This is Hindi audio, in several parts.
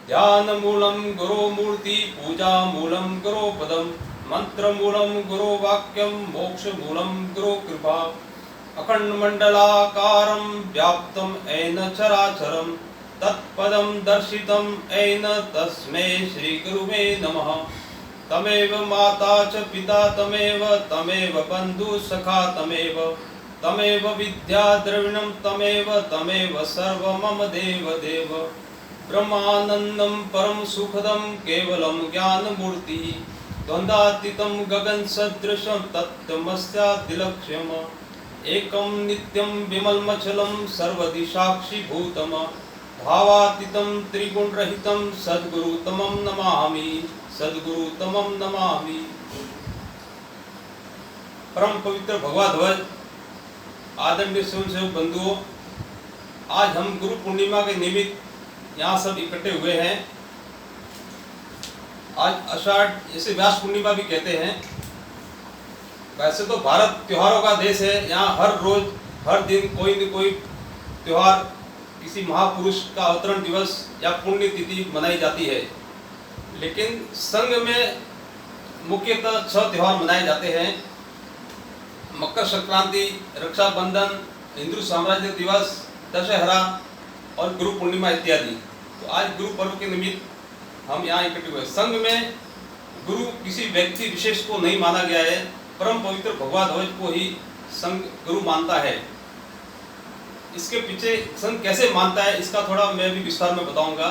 ध्यान मूलम गुरो मूर्ति, पूजा मूलम गुरो पदम, मंत्र मूलम गुरो वाक्यम, मोक्ष मूलम गुरो कृपा। अखंड मंडलाकारं व्याप्तं येन चराचरं, तत्पदं दर्शितं येन तस्मै श्री गुरुवे नमः। तमेव माता च पिता तमेव, तमेव बंधु सखा तमेव, तमेव विद्या द्रविणं तमेव, तमेव सर्व मम देव देव। ब्रह्मानंदं परम सुखदं केवलं ज्ञानमूर्ति, द्वंद्वातीतं गगन सदृशं तत्तमस्यादिलक्ष्यम्। एकं नित्यं विमलमचलं सर्वदिशाक्षीभूतं, भावातीतं त्रिगुणरहितं सद्गुरुतमं नमामि, सद्गुरुतमं नमामि। परम पवित्र भगवा ध्वज आदरणीय स्वयंसेवक बंधुओं, आज हम गुरु पूर्णिमा के निमित्त यहाँ सब इकट्ठे हुए हैं। आज आषाढ़, इसे व्यास पूर्णिमा भी कहते हैं। वैसे तो भारत त्योहारों का देश है। यहाँ हर रोज हर दिन कोई न कोई त्योहार, किसी महापुरुष का अवतरण दिवस या पुण्य तिथि मनाई जाती है। लेकिन संघ में मुख्यतः 6 त्योहार मनाए जाते हैं: मकर संक्रांति, रक्षाबंधन, हिंदू साम्राज्य दिवस, दशहरा और गुरु पूर्णिमा इत्यादि। तो आज गुरु पर्व के निमित्त हम यहाँ इकट्ठे हुए। संघ में गुरु किसी व्यक्ति विशेष को नहीं माना गया है, परम पवित्र भगवा ध्वज को ही संघ गुरु मानता है। इसके पीछे संघ कैसे मानता है, इसका थोड़ा मैं भी विस्तार में बताऊंगा।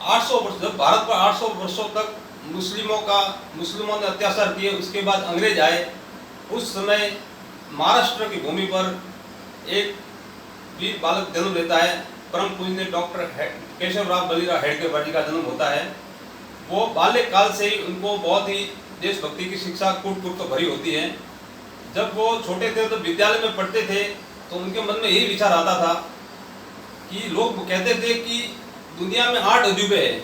800 वर्ष, जब भारत पर 800 वर्षों तक मुस्लिमों ने अत्याचार किए, उसके बाद अंग्रेज आए। उस समय महाराष्ट्र की भूमि पर एक वीर बालक जन्म लेता है। परम पूजनीय डॉक्टर केशवराव बलिराव हेडगेवार जी का जन्म होता है। वो बाल्यकाल से ही उनको बहुत ही देशभक्ति की शिक्षा कूट तो भरी होती है। जब वो छोटे थे तो विद्यालय में पढ़ते थे तो उनके मन में यही विचार आता था कि लोग कहते थे कि दुनिया में 8 अजूबे हैं,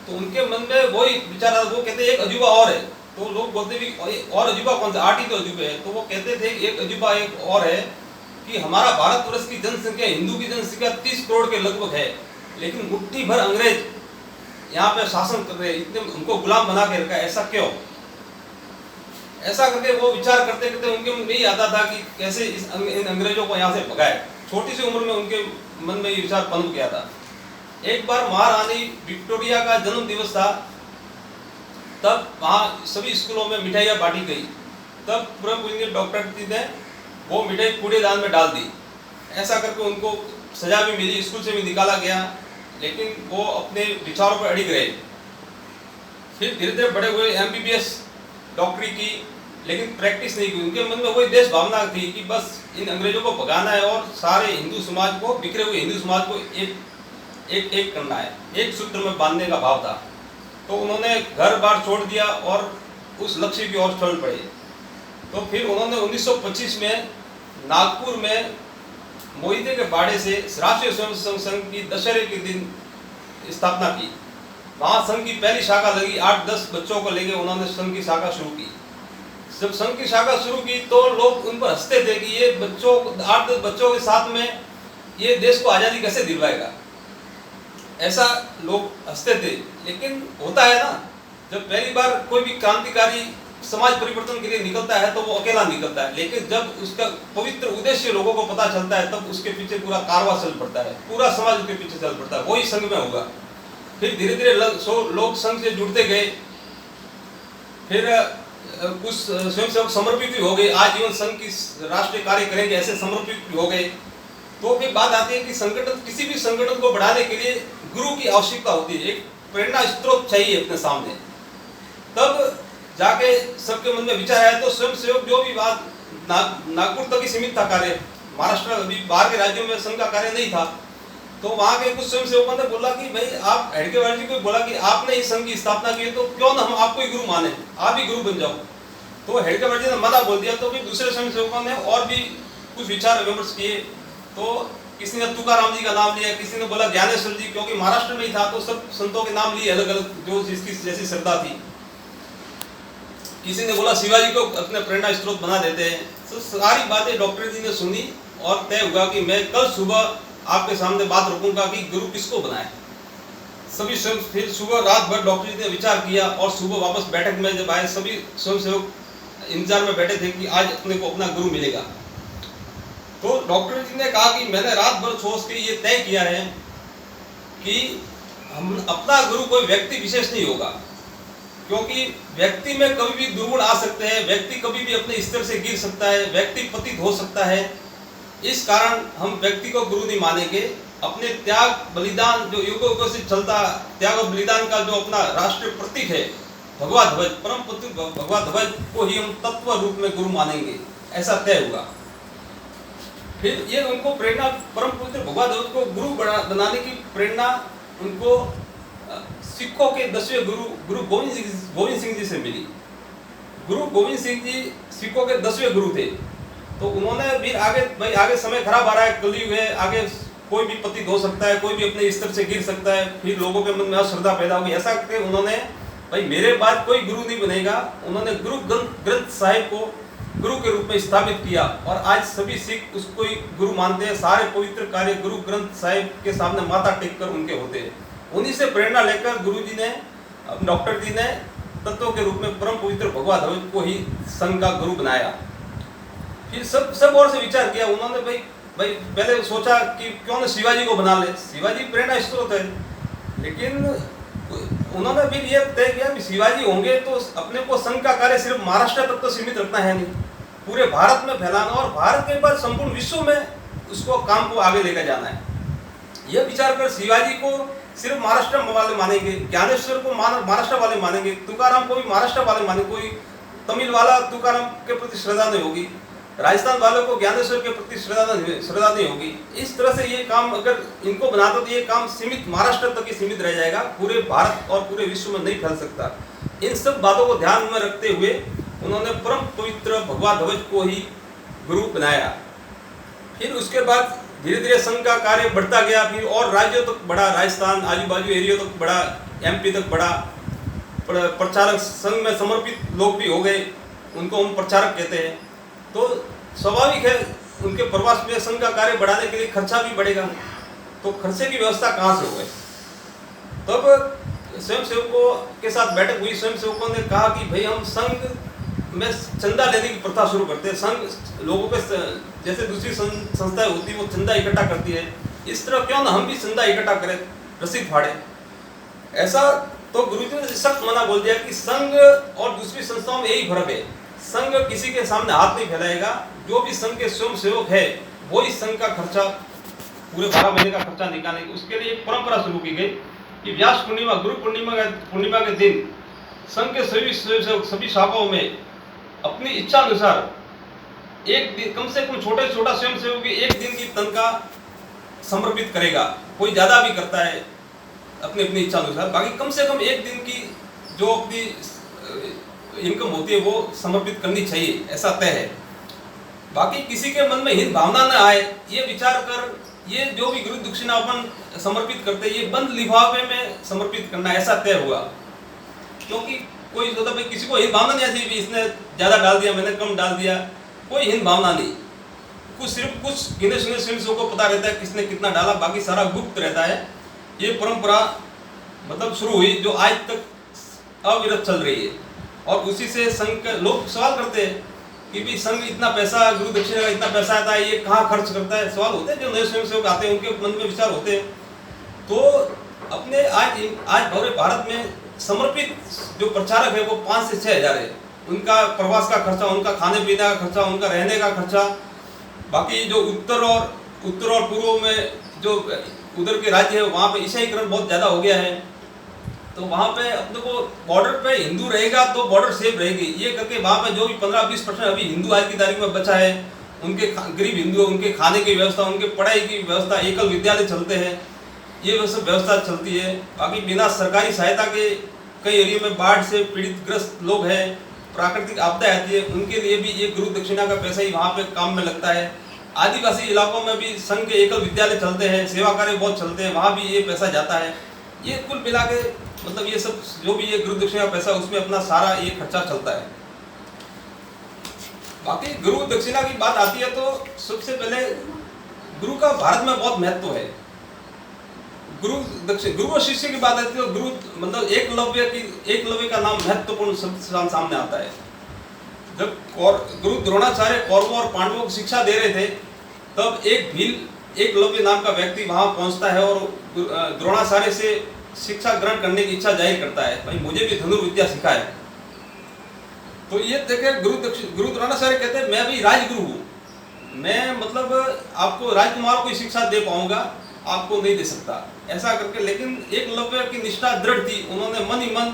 तो उनके मन में वही विचार आता। वो कहते एक अजूबा और है, तो लोग बोलते भी और अजूबा कौन सा, 8 ही तो अजूबे हैं। तो वो कहते थे एक अजूबा एक और है कि हमारा भारतवर्ष की जनसंख्या, हिंदू की जनसंख्या 30 करोड़ के लगभग है, लेकिन मुट्ठी भर अंग्रेज यहाँ पे शासन कर रहे हैं, इतने उनको गुलाम बना के रखा है, ऐसा क्यों? ऐसा करके वो विचार करते करते उनके मन में यही आता था कि कैसे इन अंग्रेजों को यहाँ से भगाए। छोटी सी उम्र में उनके मन में ये विचार पनप गया था। एक बार महारानी विक्टोरिया का जन्म दिवस था, तब वहाँ सभी स्कूलों में मिठाइयाँ बांटी गई। तब परम पूजनीय डॉक्टर जी ने वो मिठाई कूड़ेदान में डाल दी। ऐसा करके उनको सजा भी मिली, स्कूल से भी निकाला गया, लेकिन वो अपने विचारों पर अड़िग रहे। फिर धीरे धीरे बड़े हुए, MBBS डॉक्टरी की, लेकिन प्रैक्टिस नहीं की। उनके मन में वही देश भावना थी कि बस इन अंग्रेजों को भगाना है और सारे हिंदू समाज को, बिखरे हुए हिंदू समाज को एक करना है, एक सूत्र में बांधने का भाव था। तो उन्होंने घर बार छोड़ दिया और उस लक्ष्य की ओर चल पड़े। तो फिर उन्होंने 1925 में नागपुर में मोहिते के बाड़े से राष्ट्रीय स्वयंसेवक संघ की दशहरे के दिन स्थापना की। वहाँ संघ की पहली शाखा लगी। 8-10 बच्चों को लेकर उन्होंने संघ की शाखा शुरू की। जब संघ की शाखा शुरू की तो लोग उन पर हंसते थे कि ये 8-10 बच्चों के साथ में ये देश को आज़ादी कैसे दिलवाएगा, ऐसा लोग हंसते थे। लेकिन होता है ना, जब पहली बार कोई भी क्रांतिकारी समाज परिवर्तन के लिए निकलता है तो वो अकेला निकलता है, लेकिन जब उसका पवित्र उद्देश्य लोगों को पता चलता है तब उसके पीछे पूरा कारवां चल पड़ता है, पूरा समाज उसके पीछे चल पड़ता है। वही संघ में होगा। फिर धीरे धीरे लोग संघ से जुड़ते गए। फिर कुछ स्वयंसेवक समर्पित भी हो गए, आजीवन संघ की राष्ट्रीय कार्य करेंगे ऐसे समर्पित भी हो गए। तो फिर बात आती है कि संगठन, किसी भी संगठन को बढ़ाने के लिए गुरु की आवश्यकता होती है, एक प्रेरणा स्रोत चाहिए अपने सामने। तब जाके सबके मन में विचार आया। तो स्वयंसेवक जो भी बात नागपुर तक ही सीमित था कार्य, महाराष्ट्र अभी बाहर के राज्यों में संघ का कार्य नहीं था। तो वहाँ के कुछ स्वयंसेवकों ने बोला कि भाई आप, हेडगेवार जी को बोला कि आपने इस संघ की स्थापना की है तो क्यों ना हम आपको ही गुरु माने, आप ही गुरु बन जाओ। तो हेडगेवार जी ने मना बोल दिया। तो फिर दूसरे स्वयंसेवकों ने और भी कुछ विचार विमर्श किए। तो किसी ने तुकाराम जी का नाम लिया, किसी ने बोला ज्ञानेश्वर जी, क्योंकि महाराष्ट्र में ही था तो सब संतों के नाम लिए अलग अलग जो जिसकी जैसी श्रद्धा थी। किसी ने बोला शिवाजी को अपने प्रेरणा स्रोत बना देते हैं। तो सारी बातें डॉक्टर जी ने सुनी और तय हुआ कि मैं कल सुबह आपके सामने बात रखूंगा कि गुरु किसको बनाए। सभी स्वयं फिर सुबह रात भर डॉक्टर जी ने विचार किया और सुबह वापस बैठक में जब आए सभी स्वयंसेवक इंतजार में बैठे थे कि आज अपने को अपना गुरु मिलेगा। तो डॉक्टर जी ने कहा कि मैंने रात भर सोच के ये तय किया है कि हम अपना गुरु कोई व्यक्ति विशेष नहीं होगा, क्योंकि व्यक्ति में कभी भी दुर्गुण आ सकते हैं, व्यक्ति कभी भी अपने स्तर से गिर सकता है, व्यक्ति पतित हो सकता है। इस कारण हम व्यक्ति को गुरु नहीं मानेंगे। अपने त्याग बलिदान जो युगों युगों से चलता त्याग और बलिदान का जो अपना राष्ट्रीय प्रतीक है भगवा ध्वज, परम प्रतीक भगवा ध्वज को ही हम तत्व रूप में गुरु मानेंगे, ऐसा तय हुआ। फिर ये उनको प्रेरणा परम पवित्र भगवा ध्वज को गुरु बनाने की प्रेरणा उनको सिखों के 10वें गुरु गोविंद सिंह जी से मिली। गुरु गोविंद सिंह जी सिखों के 10वें गुरु थे। तो उन्होंने भी आगे समय खराब आ रहा है, कलयुग है, आगे कोई भी पतित हो सकता है, कोई भी अपने स्तर से गिर सकता है, फिर लोगों के मन में अश्रद्धा पैदा होगी। ऐसा करके उन्होंने भाई मेरे बाद कोई गुरु नहीं बनेगा, उन्होंने गुरु ग्रंथ साहिब को गुरु के रूप में स्थापित किया और आज सभी सिख उसको ही गुरु मानते हैं। सारे पवित्र कार्य गुरु ग्रंथ साहिब के सामने माथा टेक कर उनके होते हैं। उन्हीं से प्रेरणा लेकर गुरु जी ने डॉक्टर जी ने तत्व के रूप में परम पवित्र भगवा ध्वज को ही संघ का गुरु बनाया। फिर सब और से विचार किया उन्होंने। भाई पहले सोचा कि क्यों न शिवाजी को बना ले, शिवाजी प्रेरणा स्रोत है, लेकिन उन्होंने फिर ये तय किया कि शिवाजी होंगे तो अपने को संघ का कार्य सिर्फ महाराष्ट्र तक तो सीमित रखना है नहीं, पूरे भारत में फैलाना और भारत के बाद संपूर्ण विश्व में उसको काम को आगे लेकर जाना है। यह विचार कर शिवाजी को सिर्फ महाराष्ट्र वाले मानेंगे, ज्ञानेश्वर को महाराष्ट्र वाले मानेंगे, तुकाराम को भी महाराष्ट्र वाले मानेंगे, कोई तमिल वाला तुकाराम के प्रति श्रद्धा नहीं होगी, राजस्थान वालों को ज्ञानेश्वर के प्रति श्रद्धा नहीं होगी। इस तरह से ये काम अगर इनको बनाता तो ये काम सीमित महाराष्ट्र तक ही सीमित रह जाएगा, पूरे भारत और पूरे विश्व में नहीं फैल सकता। इन सब बातों को ध्यान में रखते हुए उन्होंने परम पवित्र भगवा ध्वज को ही गुरु बनाया। फिर उसके बाद धीरे धीरे संघ का कार्य बढ़ता गया, फिर और राज्यों तक बढ़ा, राजस्थान आजू बाजू एरिया तक बढ़ा, MP तक बढ़ा। प्रचारक संघ में समर्पित लोग भी हो गए, उनको हम प्रचारक कहते हैं। तो स्वाभाविक है उनके प्रवास में संघ का कार्य बढ़ाने के लिए खर्चा भी बढ़ेगा, तो खर्चे की व्यवस्था कहाँ से हो गई। तब स्वयंसेवकों के साथ बैठक हुई। स्वयंसेवकों ने कहा कि भाई हम संघ में चंदा लेने की प्रथा शुरू करते हैं। संघ लोगों के जैसे दूसरी संस्थाएं होती है वो चंदा इकट्ठा करती है, इस तरह क्यों ना हम भी चंदा इकट्ठा करें, रसीद फाड़े। ऐसा तो गुरुजी ने सख्त मना बोल दिया कि संघ और दूसरी संस्थाओं में यही फर्क है, संघ किसी के सामने हाथ नहीं फैलाएगा, जो भी संघ के स्वयं सेवक है वो ही संघ का खर्चा पूरे 12 महीने का खर्चा निकालेंगे। उसके लिए एक परंपरा शुरू की गई कि व्यास पूर्णिमा गुरु पूर्णिमा के दिन संघ के सभी शाखाओं में अपनी इच्छा अनुसार एक दिन कम से कम छोटा स्वयं सेवक एक दिन की तनख्वाह समर्पित करेगा। कोई ज्यादा भी करता है अपनी इच्छा अनुसार, बाकी कम से कम एक दिन की जो अपनी इनकम होती है वो समर्पित करनी चाहिए, ऐसा तय है। बाकी किसी के मन में हित भावना न आए ये विचार कर ये जो भी गुरु दक्षिणा अपन समर्पित करते हैं ये बंद लिफाफे में समर्पित करना, ऐसा तय हुआ। क्योंकि कोई सोचता भाई किसी को हित भावना नहीं आती, इसने ज्यादा डाल दिया मैंने कम डाल दिया, कोई हित भावना नहीं। सिर्फ कुछ गिने चुने स्वयंसेवकों को पता रहता है किसने कितना डाला, बाकी सारा गुप्त रहता है। ये परंपरा मतलब शुरू हुई जो आज तक अविरत चल रही है। और उसी से संघ के लोग सवाल करते हैं कि भी संघ इतना पैसा गुरु दक्षिणा का इतना पैसा आता है, ये कहाँ खर्च करता है। सवाल होते हैं जो नए स्वयंसेवक आते हैं उनके मन में विचार होते हैं। तो अपने आज पूरे भारत में समर्पित जो प्रचारक है वो 5 से 6 हज़ार है। उनका प्रवास का खर्चा, उनका खाने पीने का खर्चा, उनका रहने का खर्चा, बाकी जो उत्तर और पूर्व में जो उधर के राज्य है वहाँ पे ईसाईकरण बहुत ज़्यादा हो गया है। तो वहाँ पे अपने को बॉर्डर पे हिंदू रहेगा तो बॉर्डर सेफ रहेगी, ये करके वहाँ पे जो भी 15-20% अभी हिंदू आज की तारीख में बचा है, उनके गरीब हिंदू उनके खाने की व्यवस्था, उनके पढ़ाई की व्यवस्था, एकल विद्यालय चलते हैं, ये सब व्यवस्था चलती है। बाकी बिना सरकारी सहायता के कई एरिया में बाढ़ से पीड़ित ग्रस्त लोग हैं, प्राकृतिक आपदा आती है, उनके लिए भी ये गुरु दक्षिणा का पैसा ही वहाँ पे काम में लगता है। आदिवासी इलाकों में भी संघ के एकल विद्यालय चलते हैं, सेवा कार्य बहुत चलते हैं, वहाँ भी ये पैसा जाता है। ये कुल मिला के मतलब ये सब जो भी ये गुरु दक्षिणा पैसा उसमें अपना सारा ये खर्चा चलता है। बाकी गुरु दक्षिणा की बात आती है तो सबसे पहले गुरु का भारत में बहुत महत्व है। गुरु और शिष्य की बात आती है तो गुरु मतलब एकलव्य का नाम महत्वपूर्ण सामने आता है। जब गुरु द्रोणाचार्य कौरवों और पांडवों को शिक्षा दे रहे थे तब एक भील एकलव्य नाम का व्यक्ति वहां पहुंचता है और द्रोणाचार्य से शिक्षा ग्रहण करने की इच्छा जाहिर करता है, भाई मुझे भी धनुर्विद्या सिखा है। तो ये देखे गुरु द्रोणाचार्य कहते हैं मैं भी राजगुरु हूँ, मैं मतलब आपको राजकुमारों को शिक्षा दे पाऊंगा, आपको नहीं दे सकता ऐसा करके। लेकिन एकलव्य की निष्ठा दृढ़ थी, उन्होंने मन ही मन